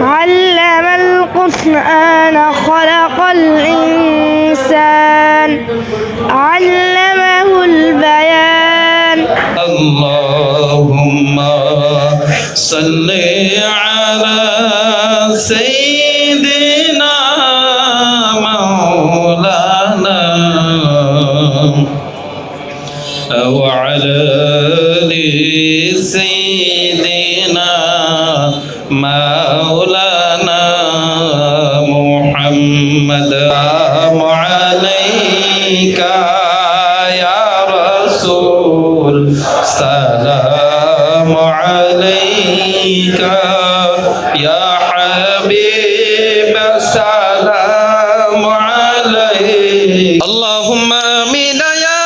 علم القرآن خلق الإنسان علمه البيان اللهم صل على سيدنا مولانا وعلى آل سيدنا مولانا محمد السلام عليك يا رسول السلام عليك يا حبيب السلام عليك اللهم آمين يا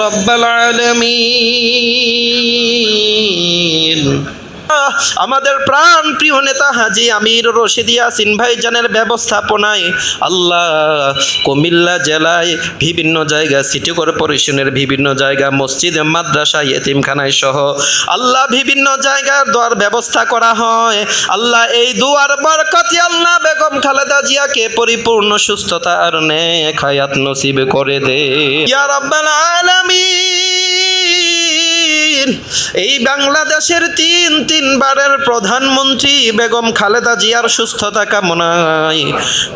رب العالمين আমাদের প্রাণ প্রিয় নেতা হাজী আমির রশিদ ইয়াসিন ভাইজানের ব্যবস্থাপনায় আল্লাহ কুমিল্লা জেলায় বিভিন্ন জায়গা সিটি কর্পোরেশনের বিভিন্ন জায়গা মসজিদ মাদ্রাসা ইতিমখানায় সহ আল্লাহ বিভিন্ন জায়গার দোয়ার ব্যবস্থা করা হয়। আল্লাহ এই দুয়ার বরকতে আল্লাহ বেগম খালেদা জিয়াকে পরিপূর্ণ সুস্থতা আর নেক হায়াত নসিব করে দে ইয়া রাব্বাল আলামিন। এই বাংলাদেশের তিনবারের প্রধানমন্ত্রী বেগম খালেদা জিয়ার সুস্থতা কামনায়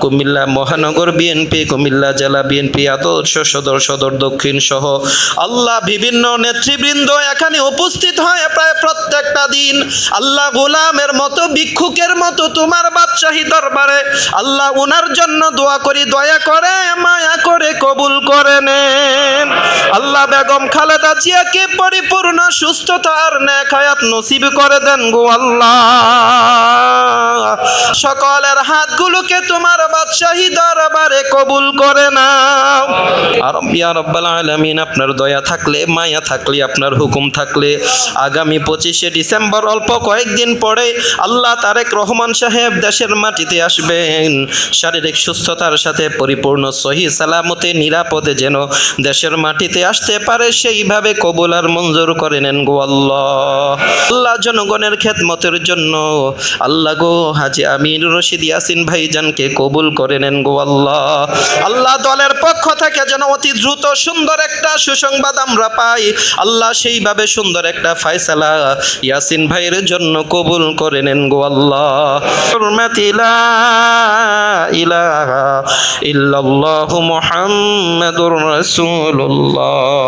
কুমিল্লা মহানগর বিএনপি, কুমিল্লা জেলা বিএনপি আদর্শ সদর দক্ষিণ সহ আল্লাহ বিভিন্ন নেতৃবৃন্দ এখানে উপস্থিত হয় প্রায় প্রত্যেকটা দিন। আল্লাহ গোলামের মতো ভিক্ষুকের মতো তোমার বাদশাহী দরবারে আল্লাহ উনার জন্য দোয়া করি, দয়া করে মায়া করে কবুল করে নেন। আল্লাহ বেগম খালেদা জিয়াকে পরিপূর্ণ সুস্থতা আর নেক হায়াত নসিব করে দেন গো আল্লাহ। সকলের হাতগুলোকে তোমার বাদশাহী দরবারে কবুল করে নাও। আর ইয়া রাব্বাল আলামিন, আপনার দয়া থাকলে, মায়া থাকলে, আপনার হুকুম থাকলে আগামী 25শে ডিসেম্বর অল্প কয়েকদিন পরে আল্লাহ তারেক রহমান সাহেব দেশের মাটিতে আসবেন। শারীরিক সুস্থতার সাথে পরিপূর্ণ সহি সালামতে নিরাপদে যেন দেশের মাটিতে আসতে পারে সেইভাবে কবুল আর মঞ্জুর করে নেন গো আল্লাহ। আল্লাহ জনগণের খেদমতের জন্য আল্লাহ গো হাজী আমির রশিদ ইয়াসিন ভাইজানকে কবুল করে নেন গো আল্লাহ। আল্লাহ দলের পক্ষ থেকে যেন অতি দ্রুত সুন্দর একটা সুসংবাদ আমরা পাই আল্লাহ, সেইভাবে সুন্দর একটা ফয়সালা ইয়াসিন ভাইয়ের জন্য কবুল করে নেন গো আল্লাহ। লা ইলাহা ইল্লাল্লাহু মুহাম্মাদুর রাসূলুল্লাহ।